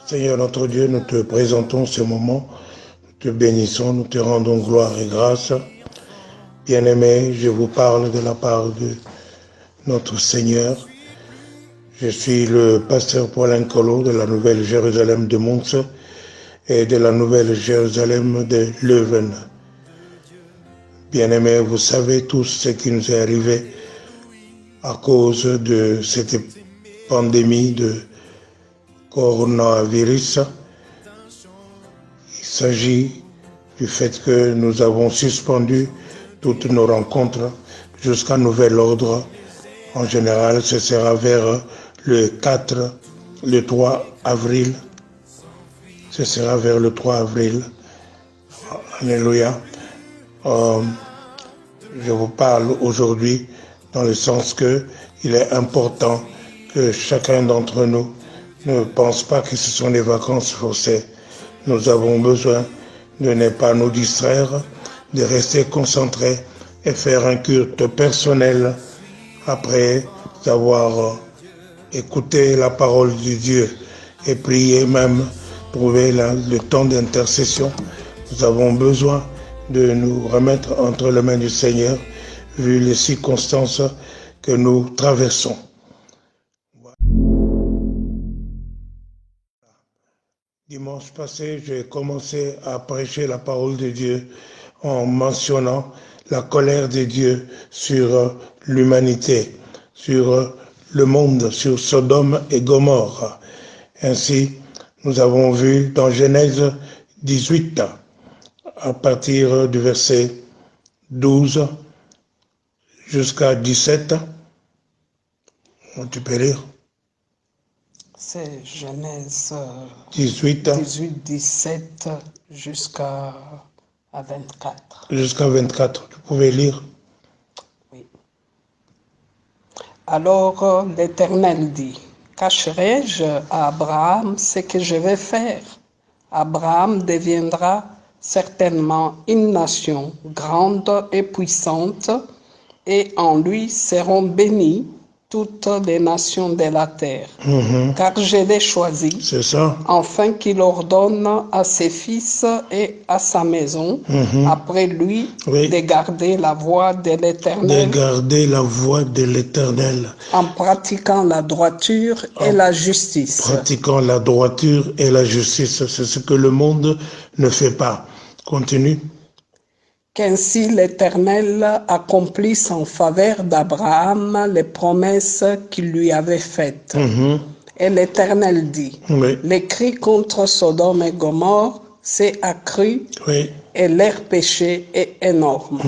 Seigneur notre Dieu, nous te présentons ce moment, nous te bénissons, nous te rendons gloire et grâce. Bien-aimés, je vous parle de la part de notre Seigneur. Je suis le pasteur Paulin Colo de la Nouvelle Jérusalem de Mons et de la Nouvelle Jérusalem de Leuven. Bien-aimés, vous savez tous ce qui nous est arrivé à cause de cette pandémie de coronavirus. Il s'agit du fait que nous avons suspendu toutes nos rencontres jusqu'à nouvel ordre. En général, ce sera vers le 3 avril. Ce sera vers le 3 avril. Alléluia. Je vous parle aujourd'hui dans le sens que il est important que chacun d'entre nous ne pense pas que ce sont des vacances forcées. Nous avons besoin de ne pas nous distraire, de rester concentrés et faire un culte personnel après avoir écouté la parole de Dieu et prier même, trouver le temps d'intercession. Nous avons besoin de nous remettre entre les mains du Seigneur vu les circonstances que nous traversons. Dimanche passé, j'ai commencé à prêcher la parole de Dieu en mentionnant la colère de Dieu sur l'humanité, sur le monde, sur Sodome et Gomorrhe. Ainsi, nous avons vu dans Genèse 18, à partir du verset 12 jusqu'à 17. Tu peux lire? C'est Genèse 18, 17 jusqu'à 24. Jusqu'à 24, tu pouvais lire? Oui. Alors l'Éternel dit, cacherai-je à Abraham ce que je vais faire? Abraham deviendra certainement une nation grande et puissante, et en lui seront bénies toutes les nations de la terre. Car je l'ai choisi, C'est ça. afin qu'il ordonne à ses fils et à sa maison, après lui, Oui. de garder la voie de l'Éternel, De garder la voie de l'Éternel, en pratiquant la droiture et la justice. pratiquant la droiture et la justice. C'est ce que le monde ne fait pas. Continue. Qu'ainsi l'Éternel accomplisse en faveur d'Abraham les promesses qu'il lui avait faites. Et l'Éternel dit, Oui. les cris contre Sodome et Gomorrhe s'est accru, Oui. et leur péché est énorme.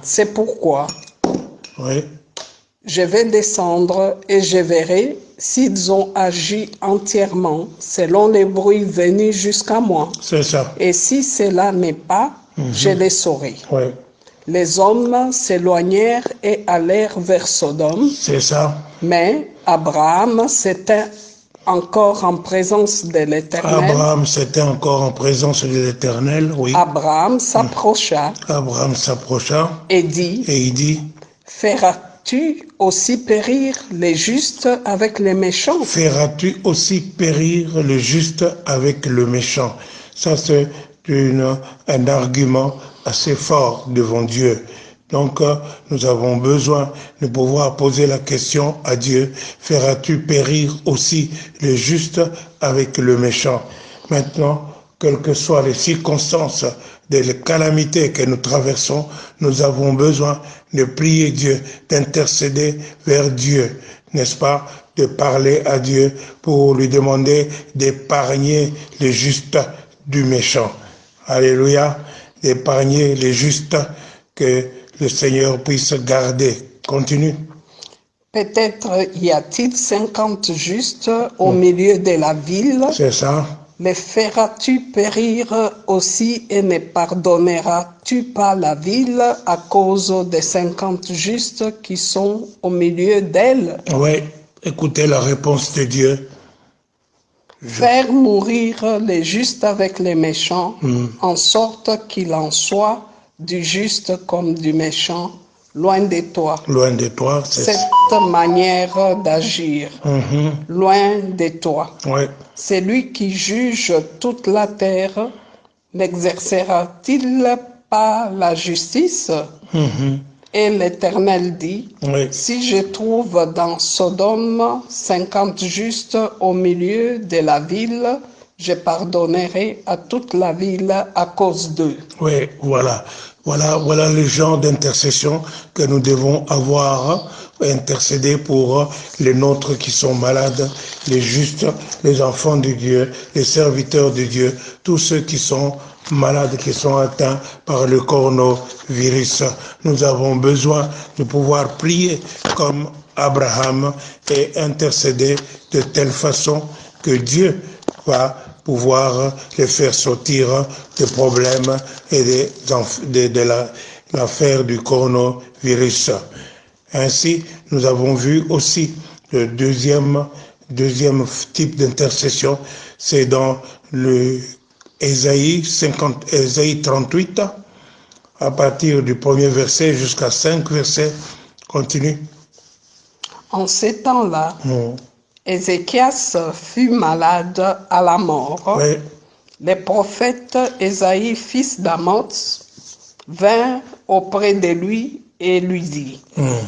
C'est pourquoi Oui. je vais descendre et je verrai s'ils ont agi entièrement selon les bruits venus jusqu'à moi. C'est ça. Et si cela n'est pas, je les saurai. Oui. Les hommes s'éloignèrent et allèrent vers Sodome, C'est ça. mais Abraham s'était encore en présence de l'Éternel. Abraham, c'était encore en présence de l'Éternel. Oui. Abraham s'approcha Abraham s'approcha et dit, et il dit, feras-tu aussi périr les justes avec les méchants? feras-tu aussi périr le juste avec le méchant? Ça, c'est un argument assez fort devant Dieu. Donc, nous avons besoin de pouvoir poser la question à Dieu, feras-tu périr aussi le juste avec le méchant? Maintenant, quelles que soient les circonstances des calamités que nous traversons, nous avons besoin de prier Dieu, d'intercéder vers Dieu, n'est-ce pas, de parler à Dieu pour lui demander d'épargner les justes du méchant. Alléluia, d'épargner les justes, que le Seigneur puisse garder. Continue. Peut-être y a-t-il 50 justes au milieu de la ville. C'est ça. Les feras-tu périr aussi et ne pardonneras-tu pas la ville à cause des 50 justes qui sont au milieu d'elle? Oui, écoutez la réponse de Dieu. Faire mourir les justes avec les méchants, en sorte qu'il en soit du juste comme du méchant loin de toi. Loin de toi, c'est Cette manière d'agir, loin de toi. ouais. Celui qui juge toute la terre n'exercera-t-il pas la justice? Et l'Éternel dit, Oui. si je trouve dans Sodome 50 justes au milieu de la ville, je pardonnerai à toute la ville à cause d'eux. Oui, voilà. Voilà le genre d'intercession que nous devons avoir, intercéder pour les nôtres qui sont malades, les justes, les enfants de Dieu, les serviteurs de Dieu, tous ceux qui sont malades, qui sont atteints par le coronavirus. Nous avons besoin de pouvoir prier comme Abraham et intercéder de telle façon que Dieu va pouvoir les faire sortir des problèmes et de l'affaire du coronavirus. Ainsi, nous avons vu aussi le deuxième type d'intercession, c'est dans le Ésaïe 38, à partir du premier verset jusqu'à 5 versets. Continue. En ces temps-là, Ézéchias fut malade à la mort. Oui. Le prophète Ésaïe, fils d'Amoz, vint auprès de lui et lui dit,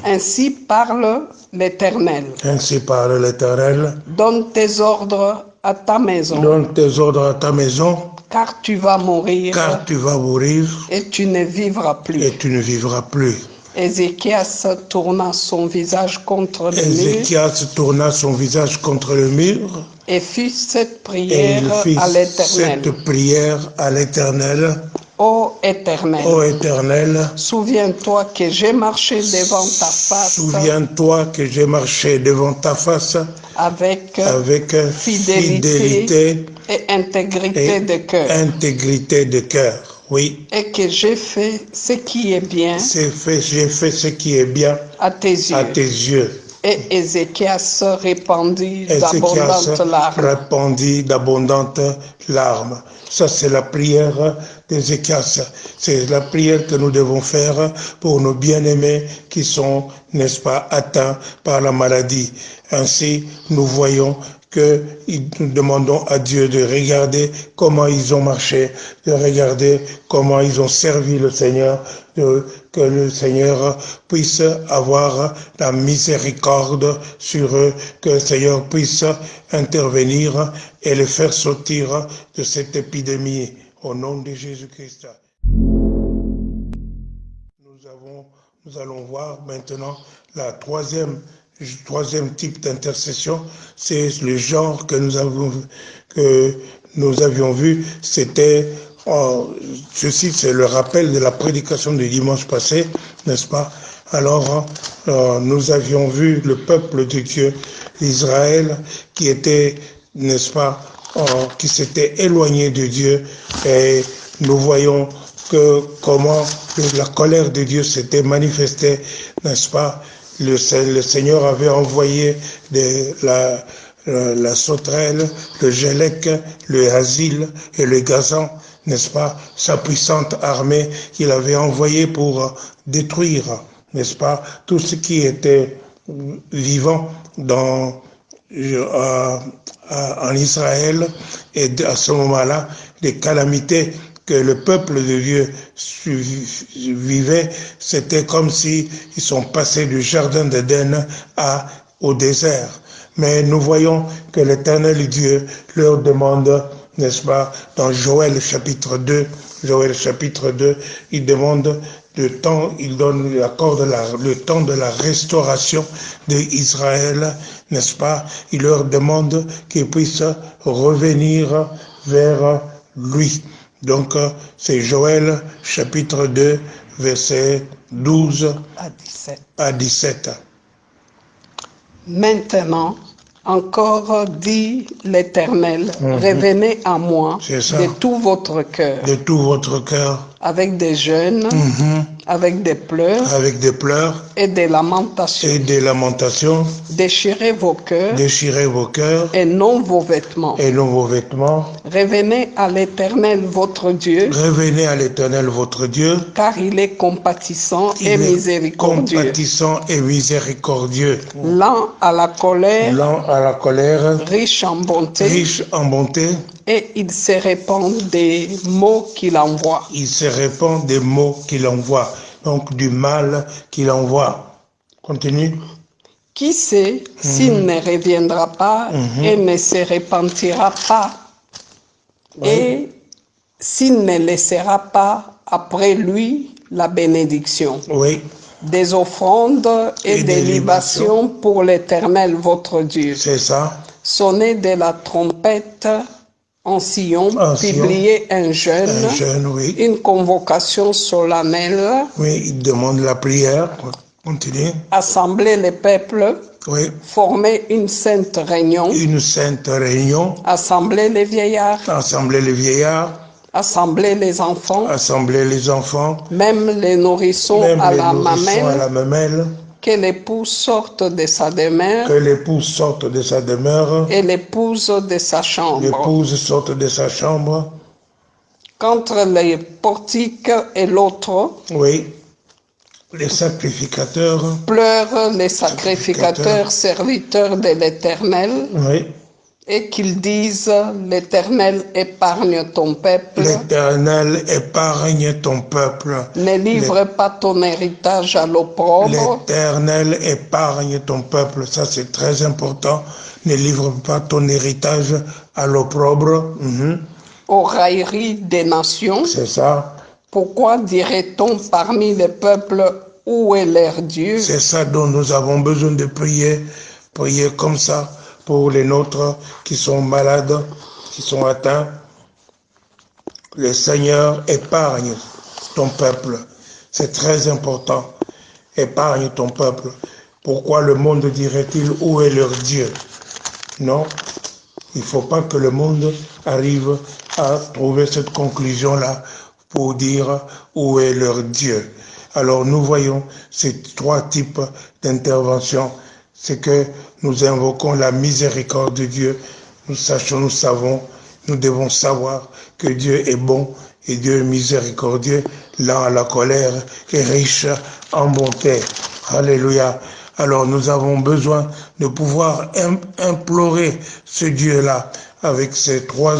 ainsi parle l'Éternel. Ainsi parle l'Éternel. Donne tes ordres à ta maison. Donne tes ordres à ta maison. Car tu vas mourir. Car tu vas mourir. Et tu ne vivras plus. Et tu ne vivras plus. Ézéchias tourna son visage contre le mur. Ézéchias tourna son visage contre le mur. Et fit cette prière à l'Éternel. Cette prière à l'Éternel. Ô Éternel, ô Éternel, souviens-toi que j'ai marché devant ta face. Souviens-toi que j'ai marché devant ta face avec fidélité et intégrité de cœur. Intégrité de cœur, oui. Et que j'ai fait ce qui est bien. J'ai fait ce qui est bien à tes yeux. À tes yeux. Et Ézéchias répandit d'abondantes larmes. Répandit d'abondantes larmes. Ça, c'est la prière d'Ézéchias. C'est la prière que nous devons faire pour nos bien-aimés qui sont, n'est-ce pas, atteints par la maladie. Ainsi, nous voyons que nous demandons à Dieu de regarder comment ils ont marché, de regarder comment ils ont servi le Seigneur, que le Seigneur puisse avoir la miséricorde sur eux, que le Seigneur puisse intervenir et les faire sortir de cette épidémie. Au nom de Jésus-Christ. Nous allons voir maintenant la troisième type d'intercession, c'est le genre que nous avions vu, c'était, ceci c'est le rappel de la prédication du dimanche passé, n'est-ce pas? Alors, nous avions vu le peuple de Dieu, Israël, qui était, n'est-ce pas, qui s'était éloigné de Dieu, et nous voyons que comment la colère de Dieu s'était manifestée, n'est-ce pas? Le Seigneur avait envoyé la sauterelle, le gélec, le asile et le gazan, n'est-ce pas, sa puissante armée qu'il avait envoyée pour détruire, n'est-ce pas, tout ce qui était vivant en Israël. Et à ce moment-là, les calamités que le peuple de Dieu vivait, c'était comme si ils sont passés du jardin d'Éden au désert. Mais nous voyons que l'Éternel Dieu leur demande, n'est-ce pas, dans Joël chapitre 2, il demande le temps, il accorde le temps de la restauration d'Israël, n'est-ce pas? Il leur demande qu'ils puissent revenir vers lui. Donc, c'est Joël, chapitre 2, versets 12 à 17. Maintenant, encore dit l'Éternel, revenez à moi de tout votre cœur. De tout votre cœur. Avec des jeûnes avec des pleurs avec des pleurs et des lamentations. et des lamentations. Déchirez vos cœurs Déchirez vos cœurs et non vos vêtements. et non vos vêtements. Revenez à l'Éternel votre Dieu, Revenez à l'Éternel votre Dieu, car il est compatissant et il est miséricordieux, compatissant et miséricordieux, lent à la colère, lent à la colère, riche en bonté, riche en bonté. et il se répand des mots qu'il envoie. Il se répand des mots qu'il envoie, donc du mal qu'il envoie. Continue. Qui sait s'il ne reviendra pas et ne se repentira pas, et s'il ne laissera pas après lui la bénédiction, Oui, des offrandes et des libations pour l'Éternel votre Dieu. c'est ça. Sonnez de la trompette en Sion, En Sion. publiez un jeûne, Un jeûne, oui. une convocation solennelle, Oui, il demande la prière. Continue. assemblez les peuples, Oui, formez une sainte réunion, une sainte réunion. assemblez les vieillards, Assembler les vieillards, assemblez les enfants, assembler les enfants, même les nourrissons même à les la nourrissons à mamelle, la mamelle, que l'époux sorte de sa demeure que l'épouse sorte de sa demeure, et l'épouse de sa chambre. l'épouse sorte de sa chambre. Qu'entre les portiques et l'autre, Oui, les sacrificateurs, pleurent les sacrificateurs serviteurs de l'Éternel, oui, et qu'ils disent, l'Éternel épargne ton peuple, l'Éternel épargne ton peuple. ne livre pas ton héritage à l'opprobre, L'Éternel épargne ton peuple. Ça, c'est très important. Ne livre pas ton héritage à l'opprobre. aux railleries des nations. C'est ça. Pourquoi dirait-on parmi les peuples, où est leur Dieu? C'est ça dont nous avons besoin de prier. Prier comme ça pour les nôtres qui sont malades, qui sont atteints. Le Seigneur épargne ton peuple. C'est très important. Épargne ton peuple. Pourquoi le monde dirait-il où est leur Dieu? Non, il ne faut pas que le monde arrive à trouver cette conclusion-là pour dire où est leur Dieu. Alors nous voyons ces trois types d'intervention. C'est que nous invoquons la miséricorde de Dieu. Nous savons, nous devons savoir que Dieu est bon et Dieu est miséricordieux, lent à la colère et riche en bonté. Alléluia. Alors nous avons besoin de pouvoir implorer ce Dieu-là avec ces trois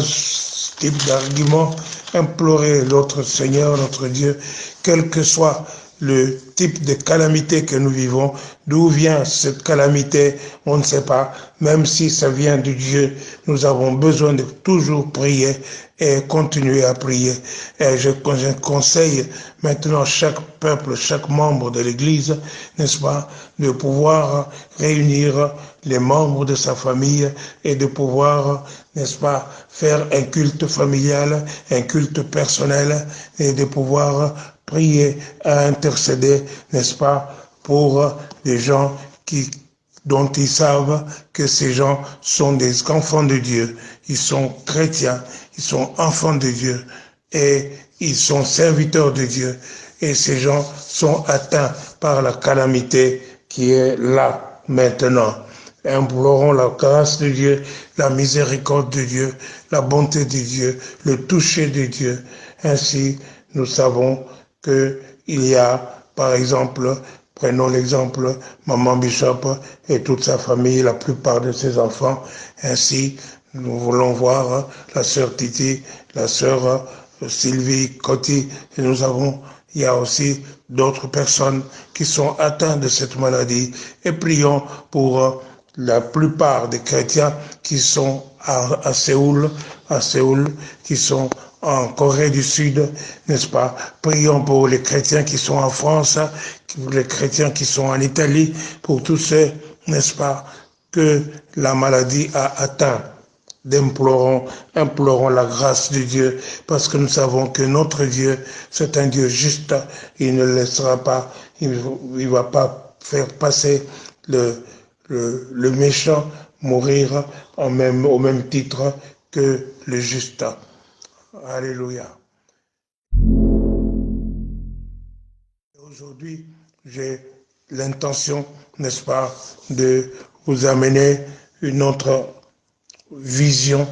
types d'arguments, implorer notre Seigneur, notre Dieu, quel que soit le type de calamité que nous vivons, d'où vient cette calamité, on ne sait pas, même si ça vient de Dieu, nous avons besoin de toujours prier et continuer à prier. Et je conseille maintenant chaque peuple, chaque membre de l'Église, n'est-ce pas, de pouvoir réunir les membres de sa famille et de pouvoir, n'est-ce pas, faire un culte familial, un culte personnel et de pouvoir prier, à intercéder, n'est-ce pas, pour des gens dont ils savent que ces gens sont des enfants de Dieu. Ils sont chrétiens, ils sont enfants de Dieu et ils sont serviteurs de Dieu. Et ces gens sont atteints par la calamité qui est là maintenant. Implorons la grâce de Dieu, la miséricorde de Dieu, la bonté de Dieu, le toucher de Dieu. Ainsi, nous savons qu'il y a, par exemple, prenons l'exemple, Maman Bishop et toute sa famille, la plupart de ses enfants. Ainsi, nous voulons voir la sœur Titi, la sœur Sylvie Coty, et il y a aussi d'autres personnes qui sont atteintes de cette maladie. Et prions pour la plupart des chrétiens qui sont à Séoul, qui sont en Corée du Sud, n'est-ce pas? Prions pour les chrétiens qui sont en France, pour les chrétiens qui sont en Italie, pour tous ceux, n'est-ce pas, que la maladie a atteint. Implorons la grâce de Dieu, parce que nous savons que notre Dieu, c'est un Dieu juste. Il ne laissera pas, il ne va pas faire passer le méchant mourir au même titre que le juste. Alléluia. Aujourd'hui, j'ai l'intention, n'est-ce pas, de vous amener une autre vision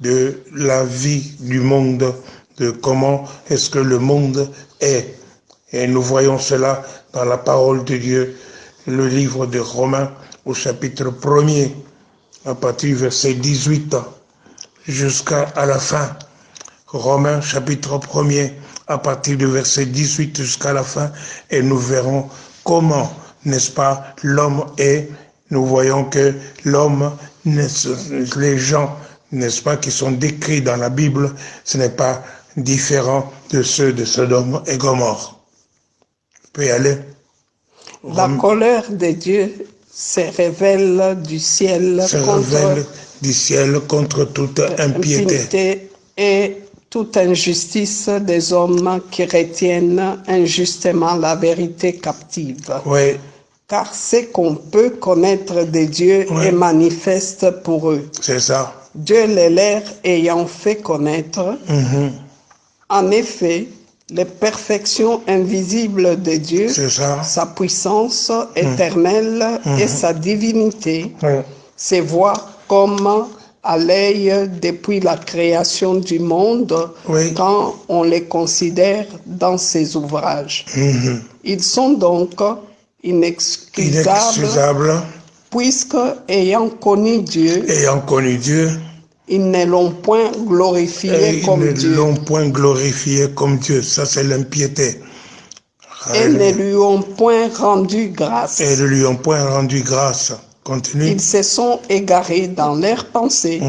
de la vie du monde, de comment est-ce que le monde est. Et nous voyons cela dans la parole de Dieu, le livre de Romains au chapitre 1er, à partir du verset 18 jusqu'à la fin. Romains chapitre 1er, à partir du verset 18 jusqu'à la fin, et nous verrons comment, n'est-ce pas, l'homme est. Nous voyons que l'homme, les gens, n'est-ce pas, qui sont décrits dans la Bible, ce n'est pas différent de ceux de Sodome et Gomorrhe. Vous pouvez y aller. La colère de Dieu se révèle du ciel contre toute impiété et toute injustice des hommes qui retiennent injustement la vérité captive. Oui. Car ce qu'on peut connaître de Dieu est manifeste pour eux. C'est ça. Dieu les leur ayant fait connaître. En effet, les perfections invisibles de Dieu, sa puissance éternelle et sa divinité, se voient comme à l'œil depuis la création du monde quand on les considère dans ses ouvrages. Ils sont donc inexcusables puisque ayant connu Dieu, ils ne l'ont point glorifié comme Dieu. Ils ne l'ont point glorifié comme Dieu. Ça, c'est l'impiété. Et ne lui ont point rendu grâce. Continue. Ils se sont égarés dans leurs pensées.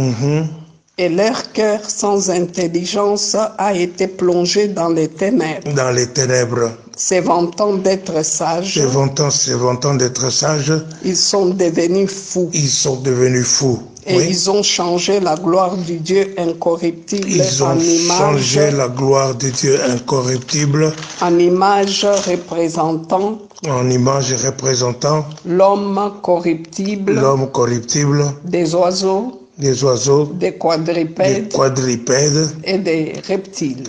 Et leur cœur sans intelligence a été plongé dans les ténèbres. Se vantant d'être sages. Ils sont devenus fous. Et ils ont changé la gloire du Dieu incorruptible en image représentant l'homme corruptible, des oiseaux, des quadrupèdes et des reptiles.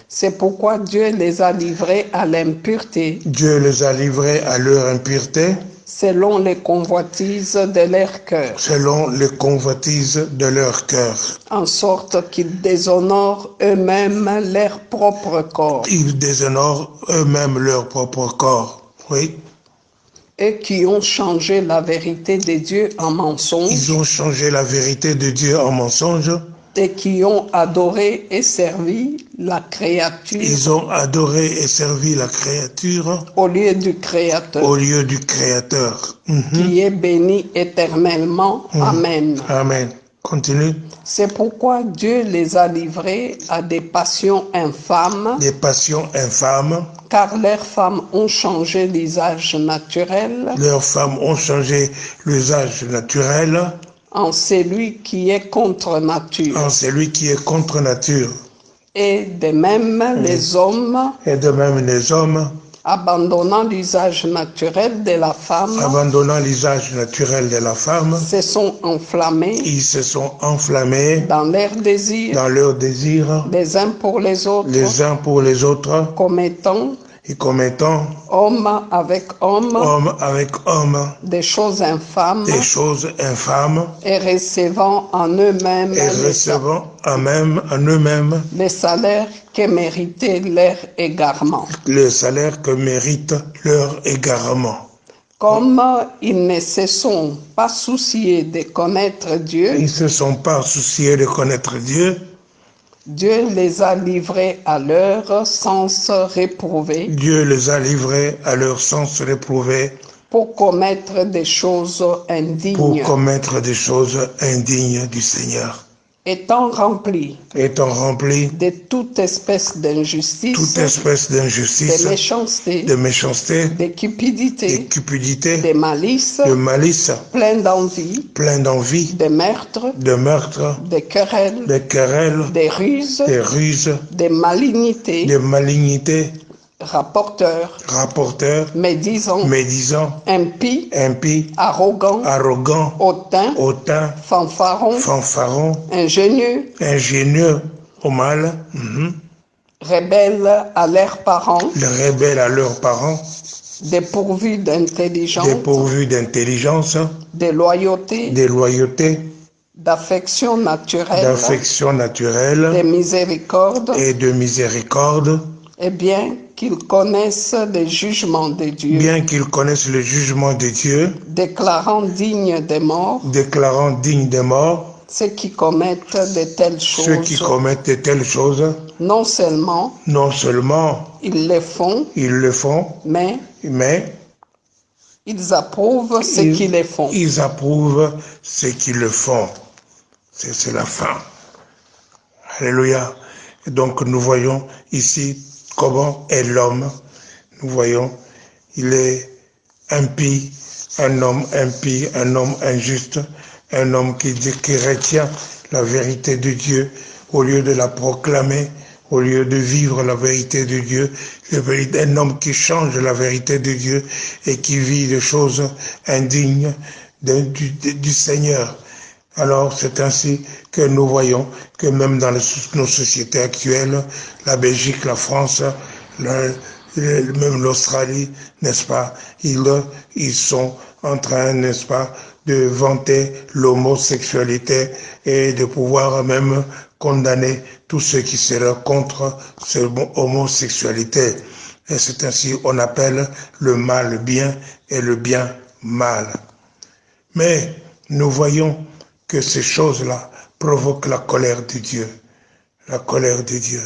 C'est pourquoi Dieu les a livrés à l'impureté. Selon les convoitises de leur cœur. En sorte qu'ils déshonorent eux-mêmes leur propre corps. Oui. Et qui ont changé la vérité de Dieu en mensonge. Et qui ont adoré et servi la créature. Au lieu du Créateur. Qui est béni éternellement. Amen. Continue. C'est pourquoi Dieu les a livrés à des passions infâmes. Car leurs femmes ont changé l'usage naturel. En celui qui est contre nature. Et de même les hommes. Abandonnant l'usage naturel de la femme. Se sont enflammés. Dans leurs désirs. Les uns pour les autres. Commettant homme avec homme, des choses infâmes, et recevant en eux-mêmes le salaire que méritait leur égarement. Comme ils ne se sont pas souciés de connaître Dieu, Dieu les a livrés à leur sens réprouvé. Pour commettre des choses indignes. Du Seigneur. Étant remplis de toute espèce d'injustice, de méchanceté, de cupidité, de malice, plein d'envie, de meurtre, de querelles, de ruses, de malignité, rapporteur, médisant, impie, arrogant, hautain, fanfaron, ingénieux, au mal, rebelles à leurs parents, les rebelles à leurs parents, dépourvus d'intelligence, dépourvus d'intelligence, de loyauté, de loyauté, d'affection naturelle, de miséricorde, et de miséricorde, et bien qu'ils connaissent les jugements de Dieu, bien qu'ils connaissent le jugement de Dieu, déclarant dignes des morts ceux qui commettent de telles choses. Ceux qui commettent de telles choses, non seulement ils le font, mais ils approuvent ceux qui le font. Ils approuvent ceux qui le font. C'est la fin. Alléluia. Et donc nous voyons ici comment est l'homme. Nous voyons, il est impie, un homme impie, un homme injuste, un homme qui retient la vérité de Dieu au lieu de la proclamer, au lieu de vivre la vérité de Dieu, un homme qui change la vérité de Dieu et qui vit des choses indignes du Seigneur. Alors c'est ainsi que nous voyons que même dans nos sociétés actuelles, la Belgique, la France, même l'Australie, n'est-ce pas, ils sont en train, n'est-ce pas, de vanter l'homosexualité et de pouvoir même condamner tous ceux qui seraient contre cette homosexualité. Et c'est ainsi qu'on appelle le mal bien et le bien mal. Mais nous voyons que ces choses-là provoquent la colère de Dieu. La colère de Dieu.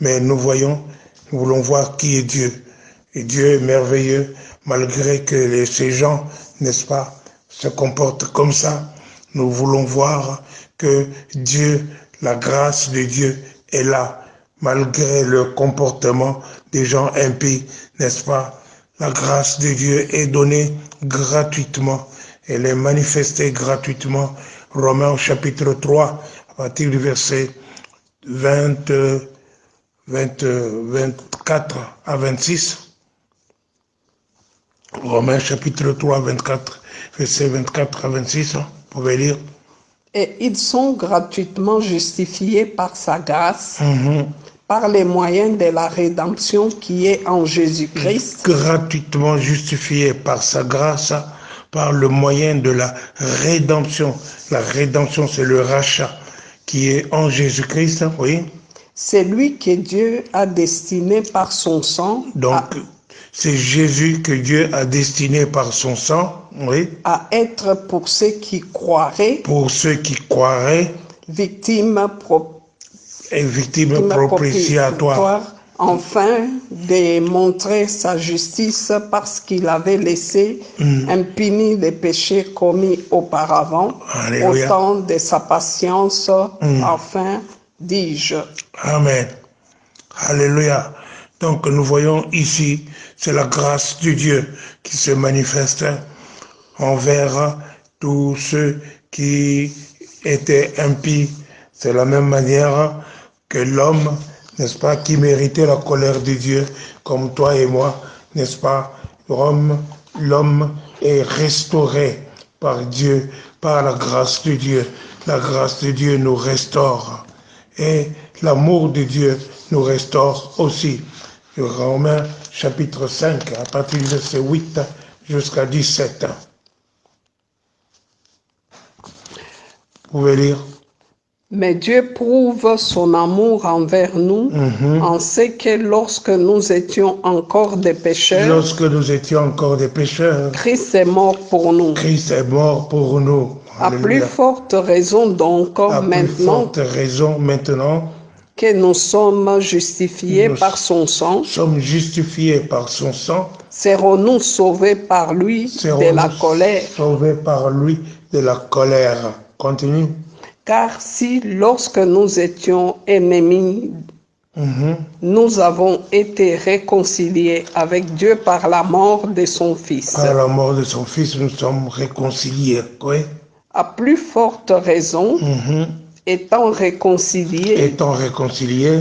Mais nous voulons voir qui est Dieu. Et Dieu est merveilleux, malgré que ces gens, n'est-ce pas, se comportent comme ça. Nous voulons voir que Dieu, la grâce de Dieu est là, malgré le comportement des gens impies, n'est-ce pas? La grâce de Dieu est donnée gratuitement. Elle est manifestée gratuitement. Romains chapitre 3, à partir du verset 24 à 26. Romains chapitre 3, 24, verset 24 à 26. Vous pouvez lire. Et ils sont gratuitement justifiés par sa grâce, par les moyens de la rédemption qui est en Jésus-Christ. Gratuitement justifiés par sa grâce, par le moyen de la rédemption. La rédemption, c'est le rachat qui est en Jésus-Christ, oui. C'est lui que Dieu a destiné par son sang. Donc, c'est Jésus que Dieu a destiné par son sang, oui. À être pour ceux qui croiraient. Pour ceux qui croiraient. Victime propitiatoire. Enfin, de montrer sa justice parce qu'il avait laissé impuni les péchés commis auparavant, au temps de sa patience, enfin, dis-je. Amen. Alléluia. Donc nous voyons ici, c'est la grâce de Dieu qui se manifeste envers tous ceux qui étaient impies. C'est la même manière que l'homme, n'est-ce pas, qui méritait la colère de Dieu, comme toi et moi, n'est-ce pas, l'homme est restauré par Dieu, par la grâce de Dieu. La grâce de Dieu nous restaure. Et l'amour de Dieu nous restaure aussi. Romains chapitre 5, à partir du verset 8 jusqu'à 17. Vous pouvez lire. Mais Dieu prouve son amour envers nous en ce que lorsque nous étions encore des pécheurs, Christ est mort pour nous. Christ est mort pour nous. À plus forte raison donc maintenant que nous sommes justifiés par son sang, serons-nous sauvés par lui de la colère. Continue. Car si, lorsque nous étions ennemis, nous avons été réconciliés avec Dieu par la mort de son Fils. Par la mort de son Fils, nous sommes réconciliés. Oui. À plus forte raison, étant réconciliés,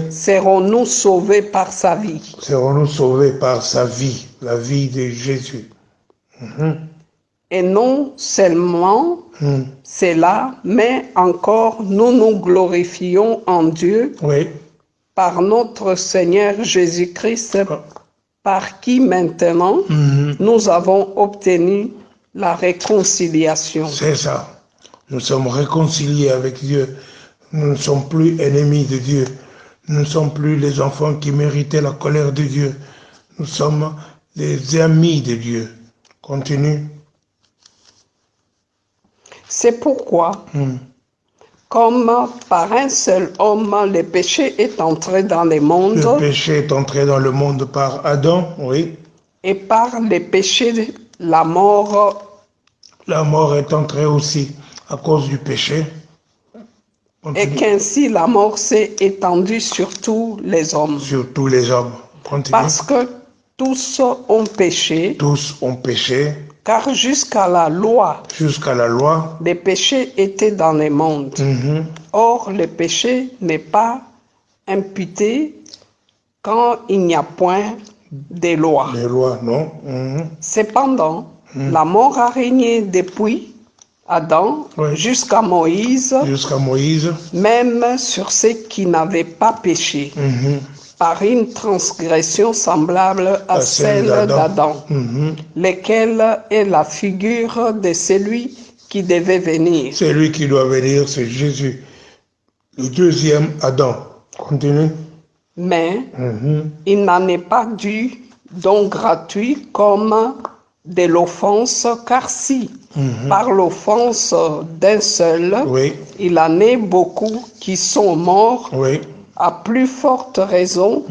serons-nous sauvés par sa vie. Serons-nous sauvés par sa vie, la vie de Jésus. Et non seulement cela, mais encore nous nous glorifions en Dieu par notre Seigneur Jésus-Christ, par qui maintenant nous avons obtenu la réconciliation. C'est ça. Nous sommes réconciliés avec Dieu. Nous ne sommes plus ennemis de Dieu. Nous ne sommes plus les enfants qui méritaient la colère de Dieu. Nous sommes les amis de Dieu. Continue. C'est pourquoi, comme par un seul homme, le péché est entré dans le monde. Le péché est entré dans le monde par Adam, oui. Et par le péché, la mort. La mort est entrée aussi à cause du péché. Continue. Et qu'ainsi la mort s'est étendue sur tous les hommes. Sur tous les hommes. Continue. Parce que tous ont péché. Tous ont péché. Car jusqu'à la loi, les péchés étaient dans le monde. Or, le péché n'est pas imputé quand il n'y a point de loi. Les lois, non. Cependant, la mort a régné depuis Adam jusqu'à Moïse, même sur ceux qui n'avaient pas péché, par une transgression semblable à celle d'Adam, lequel est la figure de celui qui devait venir. Celui qui doit venir, c'est Jésus, le deuxième Adam. Continue. Mais il n'en est pas du don gratuit comme de l'offense, car si, par l'offense d'un seul, il en est beaucoup qui sont morts, à plus forte raison,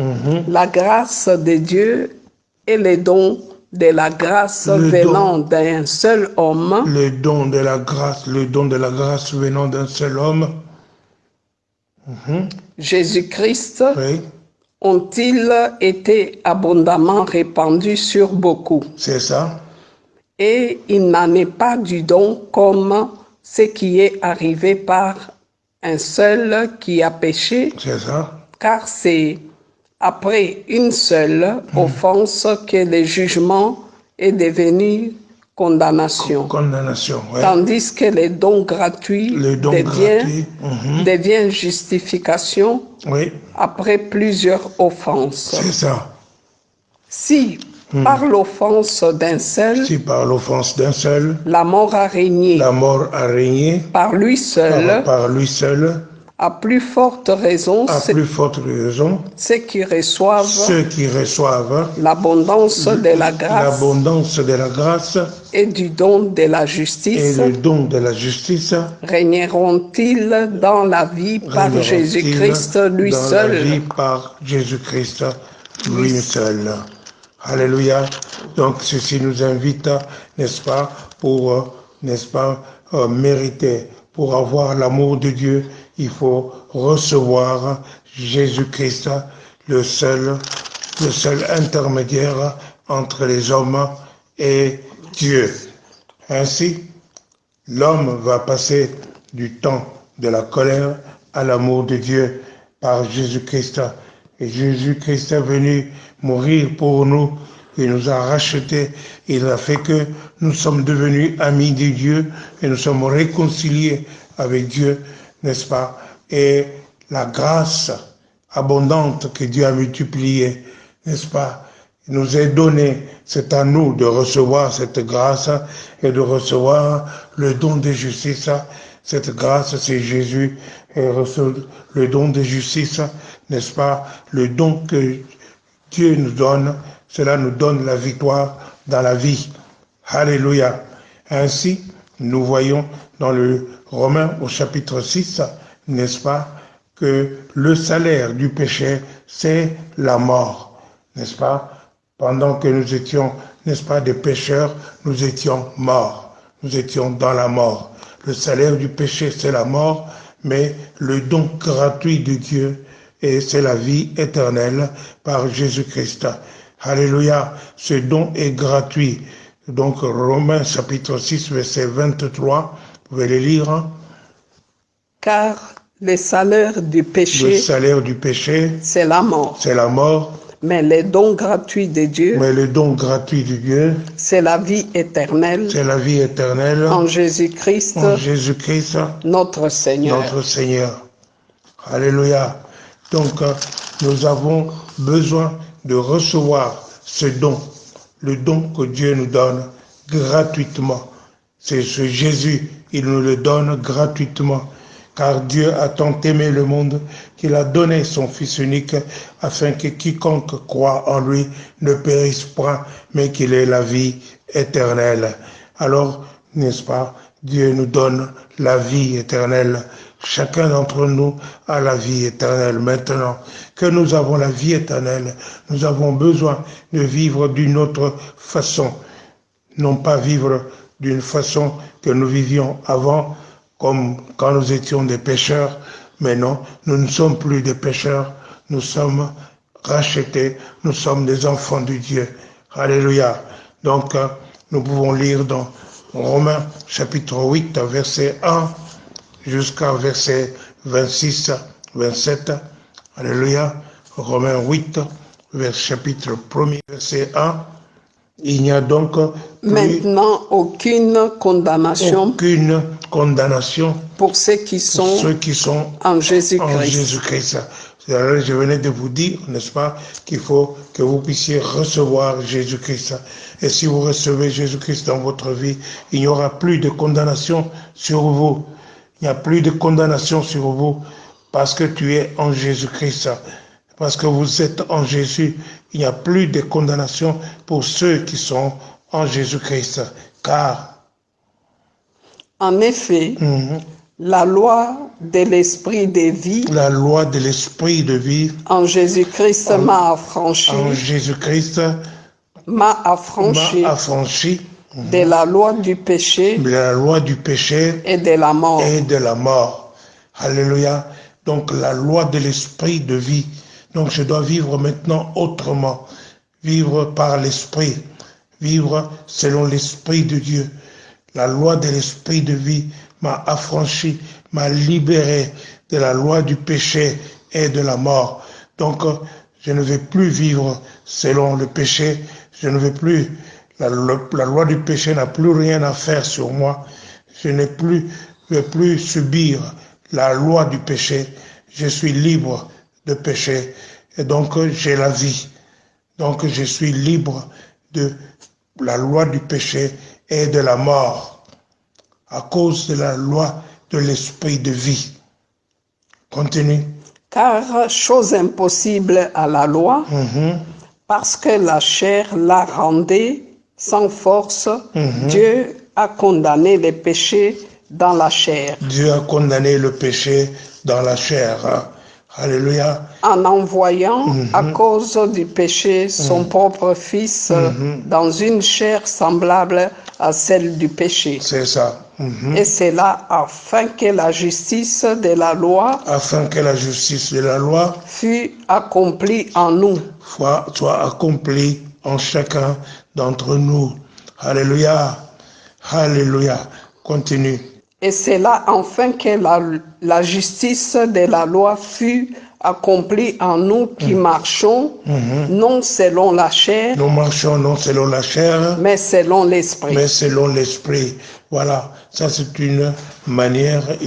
la grâce de Dieu et les dons de la grâce venant d'un seul homme. Le don de la grâce venant d'un seul homme. Jésus-Christ, ont-ils été abondamment répandus sur beaucoup. C'est ça. Et il n'en est pas du don comme ce qui est arrivé par un seul qui a péché. C'est ça. Car c'est après une seule offense que le jugement est devenu condamnation. Tandis que le don gratuit devient justification après plusieurs offenses. C'est ça. Si par l'offense d'un seul, la mort a régné, par lui seul, à plus forte raison, ceux qui reçoivent l'abondance de la grâce et du don de la justice, régneront-ils dans la vie par Jésus-Christ lui seul. Alléluia. Donc ceci nous invite, n'est-ce pas, pour mériter, pour avoir l'amour de Dieu, il faut recevoir Jésus-Christ, le seul intermédiaire entre les hommes et Dieu. Ainsi, l'homme va passer du temps de la colère à l'amour de Dieu par Jésus-Christ. Et Jésus-Christ est venu mourir pour nous. Il nous a rachetés. Il a fait que nous sommes devenus amis de Dieu et nous sommes réconciliés avec Dieu, n'est-ce pas? Et la grâce abondante que Dieu a multipliée, n'est-ce pas, nous est donnée. C'est à nous de recevoir cette grâce et de recevoir le don de justice. Cette grâce, c'est Jésus, et le don de justice, n'est-ce pas, le don que Dieu nous donne, cela nous donne la victoire dans la vie. Alléluia. Ainsi, nous voyons dans le Romains au chapitre 6, n'est-ce pas, que le salaire du péché, c'est la mort, n'est-ce pas? Pendant que nous étions, n'est-ce pas, des pécheurs, nous étions morts, nous étions dans la mort. Le salaire du péché, c'est la mort, mais le don gratuit de Dieu, et c'est la vie éternelle par Jésus-Christ. Alléluia, ce don est gratuit. Donc Romains chapitre 6, verset 23, vous pouvez le lire. Car le salaire du péché, c'est la mort. C'est la mort. Mais le don gratuit de Dieu, c'est la vie éternelle. C'est la vie éternelle. En Jésus-Christ, en Jésus-Christ, notre Seigneur. Notre Seigneur. Alléluia. Donc, nous avons besoin de recevoir ce don, le don que Dieu nous donne gratuitement. C'est ce Jésus, il nous le donne gratuitement. Car Dieu a tant aimé le monde qu'il a donné son Fils unique afin que quiconque croit en lui ne périsse point, mais qu'il ait la vie éternelle. Alors, n'est-ce pas, Dieu nous donne la vie éternelle. Chacun d'entre nous a la vie éternelle. Maintenant que nous avons la vie éternelle, nous avons besoin de vivre d'une autre façon. Non pas vivre d'une façon que nous vivions avant, comme quand nous étions des pécheurs, mais non, nous ne sommes plus des pécheurs, nous sommes rachetés, nous sommes des enfants de Dieu. Alléluia. Donc, nous pouvons lire dans Romains chapitre 8, verset 1 jusqu'à verset 26, 27. Alléluia. Romains 8, chapitre 1er, verset 1. Il n'y a donc maintenant aucune condamnation pour ceux qui sont en Jésus-Christ. Je venais de vous dire, n'est-ce pas, qu'il faut que vous puissiez recevoir Jésus-Christ. Et si vous recevez Jésus-Christ dans votre vie, il n'y aura plus de condamnation sur vous. Il n'y a plus de condamnation sur vous parce que tu es en Jésus-Christ. Parce que vous êtes en Jésus, il n'y a plus de condamnation pour ceux qui sont en Jésus-Christ. Car, en effet, la loi de l'esprit de vie, en Jésus-Christ m'a affranchi. En Jésus-Christ m'a affranchi de la loi du péché, et de la mort. Alléluia. Donc la loi de l'esprit de vie. Donc je dois vivre maintenant autrement, vivre par l'esprit, vivre selon l'esprit de Dieu. La loi de l'esprit de vie m'a affranchi, m'a libéré de la loi du péché et de la mort. Donc je ne vais plus vivre selon le péché, je ne vais plus, la loi du péché n'a plus rien à faire sur moi. Je ne vais plus subir la loi du péché, je suis libre de péché et donc j'ai la vie. Donc je suis libre de la loi du péché et de la mort à cause de la loi de l'esprit de vie. Continue. Car chose impossible à la loi, parce que la chair la rendait sans force, Dieu a condamné les péchés dans la chair. Dieu a condamné le péché dans la chair. Alléluia. En envoyant à cause du péché son propre Fils dans une chair semblable à celle du péché. C'est ça. Et c'est là afin que la justice de la loi fût accomplie en nous. Soit accomplie en chacun d'entre nous. Alléluia. Alléluia. Continue. Et c'est là enfin que la justice de la loi fut accomplie en nous qui marchons, non selon la chair. Nous marchons non selon la chair, mais selon l'esprit. Mais selon l'esprit. Voilà, ça c'est une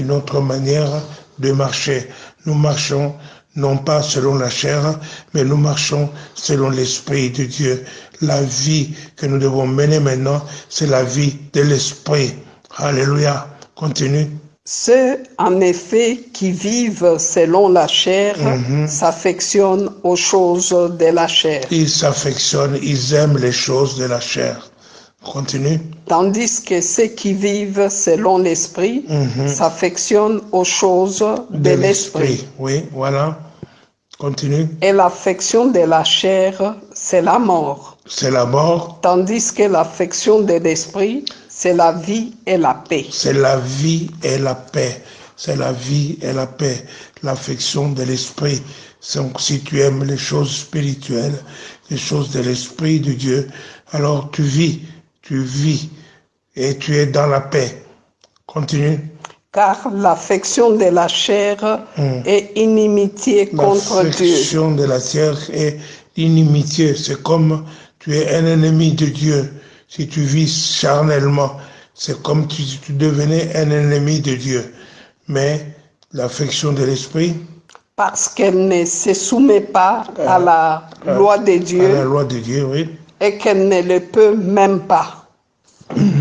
autre manière de marcher. Nous marchons non pas selon la chair, mais nous marchons selon l'esprit de Dieu. La vie que nous devons mener maintenant, c'est la vie de l'esprit. Alléluia. Continue. Ceux, en effet, qui vivent selon la chair s'affectionnent aux choses de la chair. Ils aiment les choses de la chair. Continue. Tandis que ceux qui vivent selon l'esprit s'affectionnent aux choses de l'esprit. Oui, voilà. Continue. Et l'affection de la chair, c'est la mort. C'est la mort. Tandis que l'affection de l'esprit, c'est la vie et la paix. C'est la vie et la paix. C'est la vie et la paix. L'affection de l'esprit. Si tu aimes les choses spirituelles, les choses de l'esprit de Dieu, alors tu vis et tu es dans la paix. Continue. Car l'affection de la chair est inimitié contre Dieu. L'affection de la chair est inimitié. C'est comme tu es un ennemi de Dieu. Si tu vis charnellement, c'est comme si tu devenais un ennemi de Dieu. Mais l'affection de l'esprit, parce qu'elle ne se soumet pas à la loi de à la Dieu loi de Dieu, oui. et qu'elle ne le peut même pas.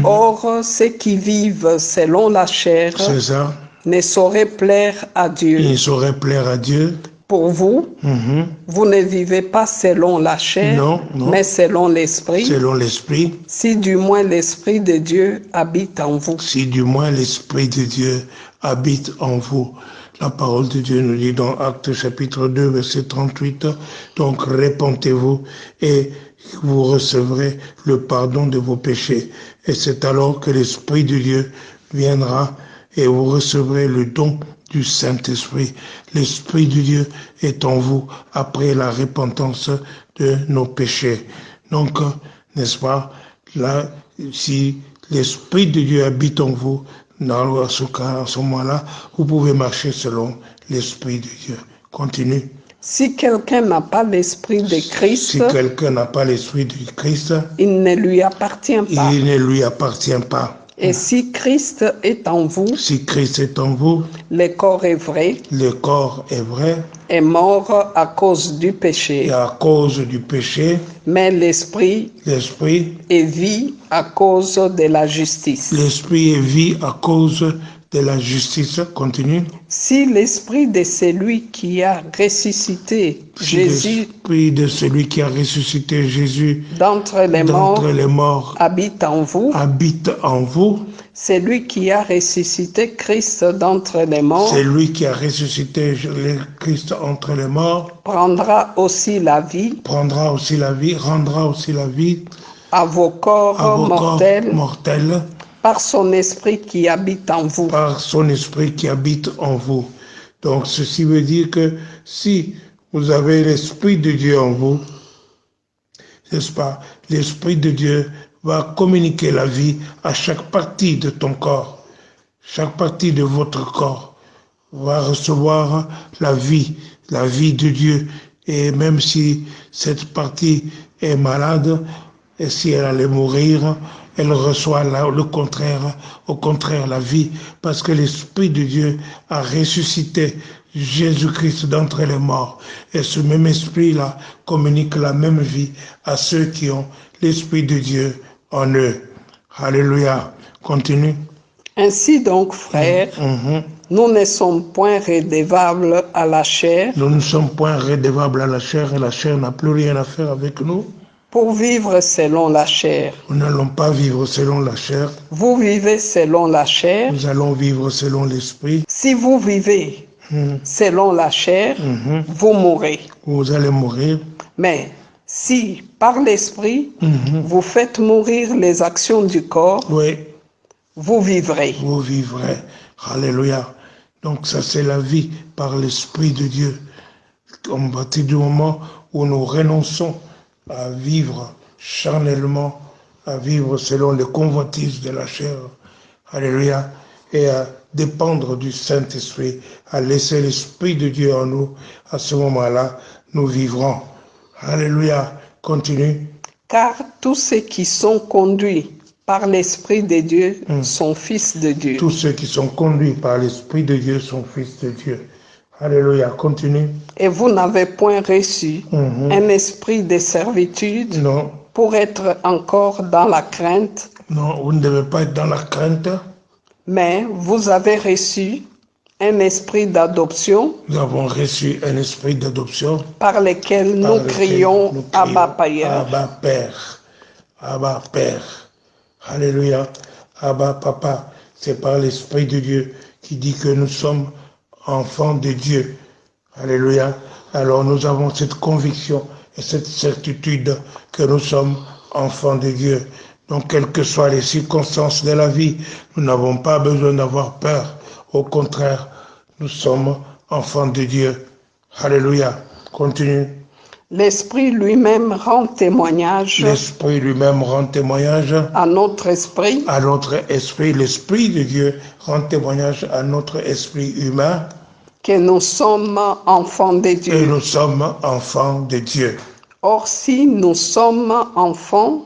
Or, ceux qui vivent selon la chair C'est ça. ne sauraient plaire à Dieu. Il saurait plaire à Dieu. Pour vous, Mhm. vous ne vivez pas selon la chair, Non, non. mais selon l'esprit, Selon l'esprit, si du moins l'esprit de Dieu habite en vous. si du moins l'esprit de Dieu habite en vous. La parole de Dieu nous dit dans Actes chapitre 2, verset 38, donc répentez-vous et vous recevrez le pardon de vos péchés. Et c'est alors que l'Esprit de Dieu viendra et vous recevrez le don du Saint-Esprit. L'Esprit de Dieu est en vous après la repentance de nos péchés. Donc, n'est-ce pas, là, si l'Esprit de Dieu habite en vous, dans ce cas, à ce moment-là, vous pouvez marcher selon l'Esprit de Dieu. Continue. Si quelqu'un n'a pas l'esprit de Christ, Si quelqu'un n'a pas l'Esprit de Christ, il ne lui appartient pas. il ne lui appartient pas. Et si Christ est en vous, Si Christ est en vous, le corps est vrai, le corps est vrai, est mort à cause du et péché, à cause du péché, mais l'esprit l'Esprit, est vie à cause de la justice. l'Esprit est vie à cause de la justice. Continue. Si l'esprit de celui qui a ressuscité Si Jésus l'Esprit de celui qui a ressuscité Jésus d'entre les morts d'entre les morts habite en vous, habite en vous, celui qui a ressuscité Christ d'entre les morts c'est lui qui a ressuscité Christ entre les morts, prendra aussi la vie prendra aussi la vie, rendra aussi la vie à vos corps à vos mortels corps mortels par son esprit qui habite en vous. par son esprit qui habite en vous. Donc ceci veut dire que si vous avez l'Esprit de Dieu en vous, n'est-ce pas, l'Esprit de Dieu va communiquer la vie à chaque partie de ton corps. Chaque partie de votre corps va recevoir la vie de Dieu. Et même si cette partie est malade, et si elle allait mourir, elle reçoit le contraire, au contraire la vie, parce que l'Esprit de Dieu a ressuscité Jésus-Christ d'entre les morts. Et ce même esprit-là communique la même vie à ceux qui ont l'Esprit de Dieu en eux. Alléluia. Continue. Ainsi donc, frères, nous ne sommes point redevables à la chair Nous ne sommes point redevables à la chair et la chair n'a plus rien à faire avec nous. pour vivre selon la chair. Nous n'allons pas vivre selon la chair. Vous vivez selon la chair. Nous allons vivre selon l'esprit. Si vous vivez selon la chair, vous mourrez. Vous allez mourir. Mais si par l'esprit, vous faites mourir les actions du corps, Oui, vous vivrez. vous vivrez. Alléluia. Donc ça c'est la vie par l'Esprit de Dieu. À partir du moment où nous renonçons à vivre charnellement, à vivre selon les convoitises de la chair, alléluia, et à dépendre du Saint-Esprit, à laisser l'Esprit de Dieu en nous, à ce moment-là, nous vivrons. Alléluia. Continue. Car tous ceux qui sont conduits par l'Esprit de Dieu sont fils de Dieu. Tous ceux qui sont conduits par l'Esprit de Dieu sont fils de Dieu. Alléluia. Continue. Et vous n'avez point reçu un esprit de servitude Non, pour être encore dans la crainte, non, vous ne devez pas être dans la crainte. mais vous avez reçu un esprit d'adoption Nous avons reçu un esprit d'adoption par lequel par nous lequel crions nous Abba crions, Père. Abba Père. Abba Père. Alléluia. Abba Papa. C'est par l'Esprit de Dieu qui dit que nous sommes enfants de Dieu. Alléluia. Alors nous avons cette conviction et cette certitude que nous sommes enfants de Dieu. Donc quelles que soient les circonstances de la vie, nous n'avons pas besoin d'avoir peur. Au contraire, nous sommes enfants de Dieu. Alléluia. Continue. L'Esprit lui-même rend témoignage L'Esprit lui-même rend témoignage à notre esprit à notre esprit. L'Esprit de Dieu rend témoignage à notre esprit humain que nous sommes enfants de et Dieu. nous sommes enfants de Dieu. Or, si nous sommes enfants,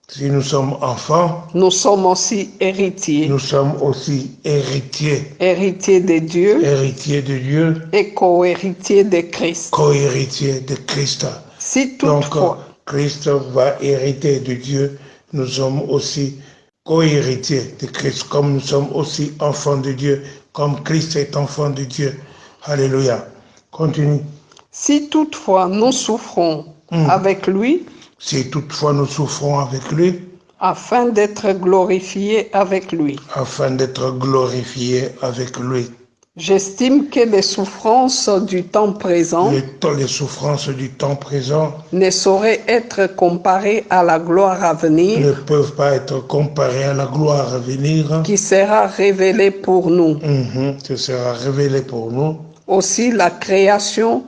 Si nous sommes enfants, nous sommes aussi héritiers. Nous sommes aussi héritiers. Héritiers de Dieu. Héritiers de Dieu. Et co-héritiers de Christ. Co-héritiers de Christ. Si toutefois, donc, Christ va hériter de Dieu. Nous sommes aussi co-héritiers de Christ, comme nous sommes aussi enfants de Dieu, comme Christ est enfant de Dieu. Alléluia. Continue. Si toutefois nous souffrons avec lui, si toutefois nous souffrons avec lui, afin d'être glorifiés avec lui. Afin d'être glorifiés avec lui. J'estime que les souffrances du temps présent, les souffrances du temps présent ne sauraient être comparées à la gloire à venir, ne peuvent pas être comparées à la gloire à venir, qui sera révélée pour nous. Qui sera révélée pour nous. Aussi la création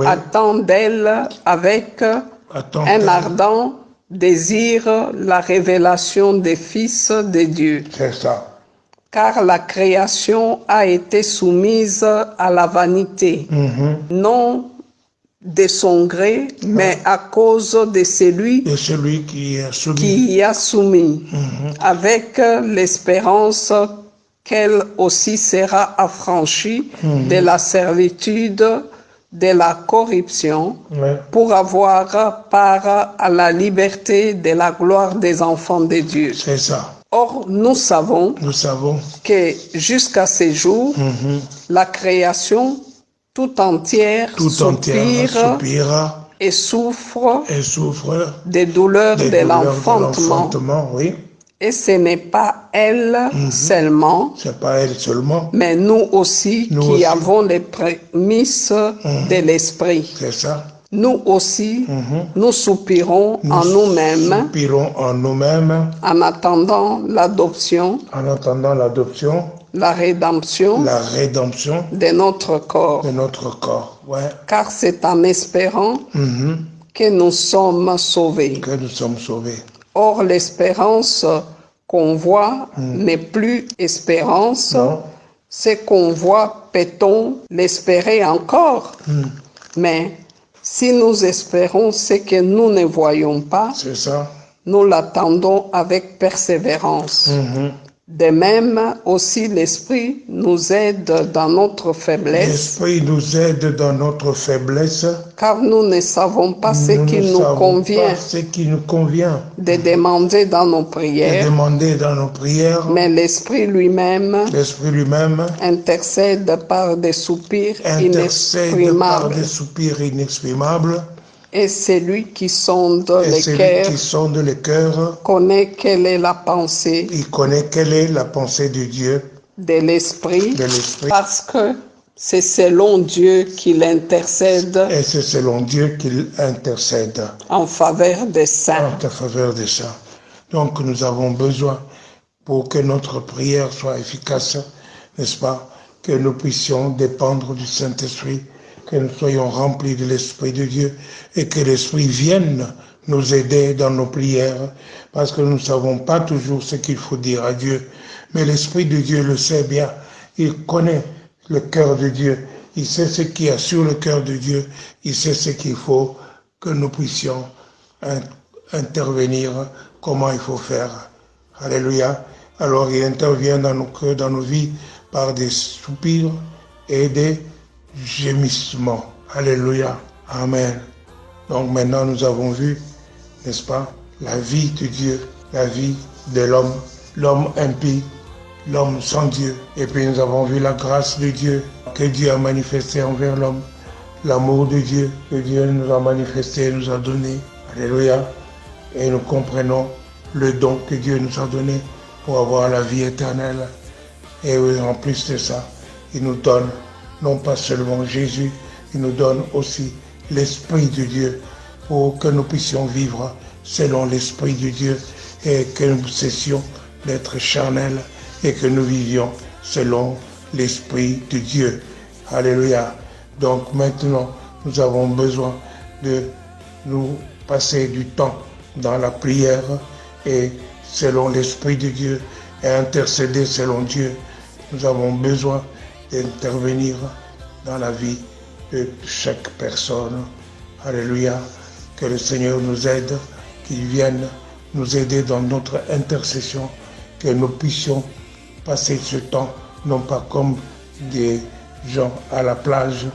attend d'elle avec un ardent désir la révélation des fils de Dieu. C'est ça. Car la création a été soumise à la vanité, non de son gré, mais à cause de celui qui y a soumis, avec l'espérance qu'elle aussi sera affranchie de la servitude de la corruption, pour avoir part à la liberté de la gloire des enfants de Dieu. C'est ça. Or, nous savons que jusqu'à ces jours, la création tout entière soupire et souffre des douleurs de l'enfantement. Oui. Et ce n'est pas elle seulement, mais nous aussi qui avons les prémices de l'esprit. C'est ça. Nous aussi, nous soupirons en nous-mêmes, en attendant l'adoption, la rédemption de notre corps. Ouais. Car c'est en espérant que nous sommes sauvés. Or, l'espérance qu'on voit n'est plus espérance. Non. Ce qu'on voit, peut-on l'espérer encore? Mais si nous espérons ce que nous ne voyons pas, c'est ça. Nous l'attendons avec persévérance. De même, aussi, l'Esprit nous aide dans notre faiblesse. L'Esprit nous aide dans notre faiblesse. Car nous ne savons pas ce qui nous convient de demander dans nos prières. Mais l'Esprit lui-même intercède par des soupirs inexprimables. Et celui qui sonde les cœurs connaît quelle est la pensée. Il connaît quelle est la pensée de Dieu. De l'Esprit. Parce que c'est selon Dieu qu'il intercède. Et c'est selon Dieu qu'il intercède. En faveur des saints. En faveur des saints. Donc nous avons besoin, pour que notre prière soit efficace, n'est-ce pas, que nous puissions dépendre du Saint-Esprit, que nous soyons remplis de l'Esprit de Dieu et que l'Esprit vienne nous aider dans nos prières, parce que nous ne savons pas toujours ce qu'il faut dire à Dieu. Mais l'Esprit de Dieu le sait bien. Il connaît le cœur de Dieu. Il sait ce qu'il y a sur le cœur de Dieu. Il sait ce qu'il faut que nous puissions intervenir, comment il faut faire. Alléluia. Alors il intervient dans nos cœurs, dans nos vies, par des soupirs et des gémissements. Alléluia. Amen. Donc maintenant nous avons vu, n'est-ce pas, la vie de Dieu, la vie de l'homme, l'homme impie, l'homme sans Dieu. Et puis nous avons vu la grâce de Dieu que Dieu a manifestée envers l'homme, l'amour de Dieu que Dieu nous a manifesté, nous a donné. Alléluia. Et nous comprenons le don que Dieu nous a donné pour avoir la vie éternelle. Et en plus de ça, il nous donne non pas seulement Jésus, il nous donne aussi l'Esprit de Dieu pour que nous puissions vivre selon l'Esprit de Dieu et que nous cessions d'être charnels et que nous vivions selon l'Esprit de Dieu. Alléluia. Donc maintenant, nous avons besoin de nous passer du temps dans la prière et selon l'Esprit de Dieu et intercéder selon Dieu. Nous avons besoin d'intervenir dans la vie de chaque personne. Alléluia. Que le Seigneur nous aide, qu'il vienne nous aider dans notre intercession, que nous puissions passer ce temps, non pas comme des gens à la plage,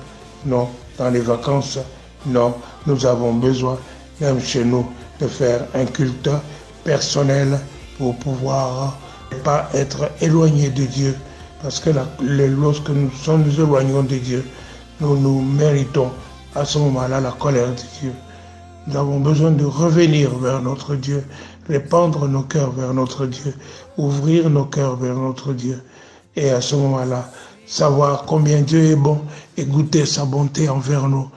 non, dans les vacances, non, nous avons besoin, même chez nous, de faire un culte personnel pour pouvoir ne pas être éloigné de Dieu. Parce que lorsque nous éloignons de Dieu, nous méritons à ce moment-là la colère de Dieu. Nous avons besoin de revenir vers notre Dieu, répandre nos cœurs vers notre Dieu, ouvrir nos cœurs vers notre Dieu. Et à ce moment-là, savoir combien Dieu est bon et goûter sa bonté envers nous,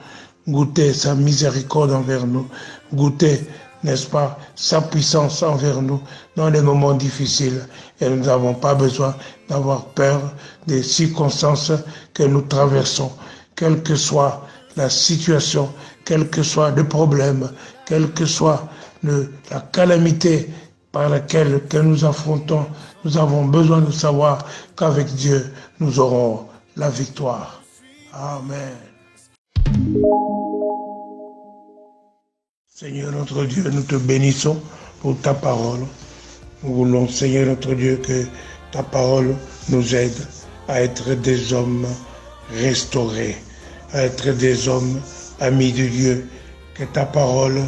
goûter sa miséricorde envers nous, goûter, n'est-ce pas, sa puissance envers nous dans les moments difficiles. Et nous n'avons pas besoin d'avoir peur des circonstances que nous traversons, quelle que soit la situation, quel que soit le problème, quelle que soit la calamité par laquelle que nous affrontons. Nous avons besoin de savoir qu'avec Dieu, nous aurons la victoire. Amen. Seigneur notre Dieu, nous te bénissons pour ta parole. Nous voulons, Seigneur notre Dieu, que ta parole nous aide à être des hommes restaurés, à être des hommes amis de Dieu, que ta parole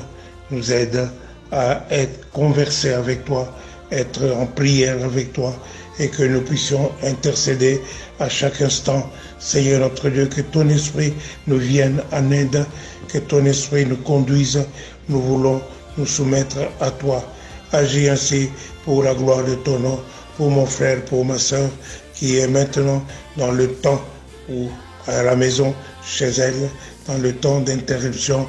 nous aide à être conversés avec toi, être en prière avec toi, et que nous puissions intercéder à chaque instant. Seigneur notre Dieu, que ton esprit nous vienne en aide, que ton esprit nous conduise. Nous voulons nous soumettre à toi. Agis ainsi pour la gloire de ton nom, pour mon frère, pour ma soeur, qui est maintenant dans le temps où à la maison, chez elle, dans le temps d'interruption,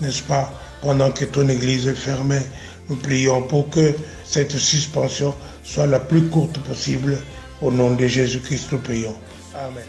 n'est-ce pas, pendant que ton église est fermée. Nous prions pour que cette suspension soit la plus courte possible. Au nom de Jésus-Christ, nous prions. Amen.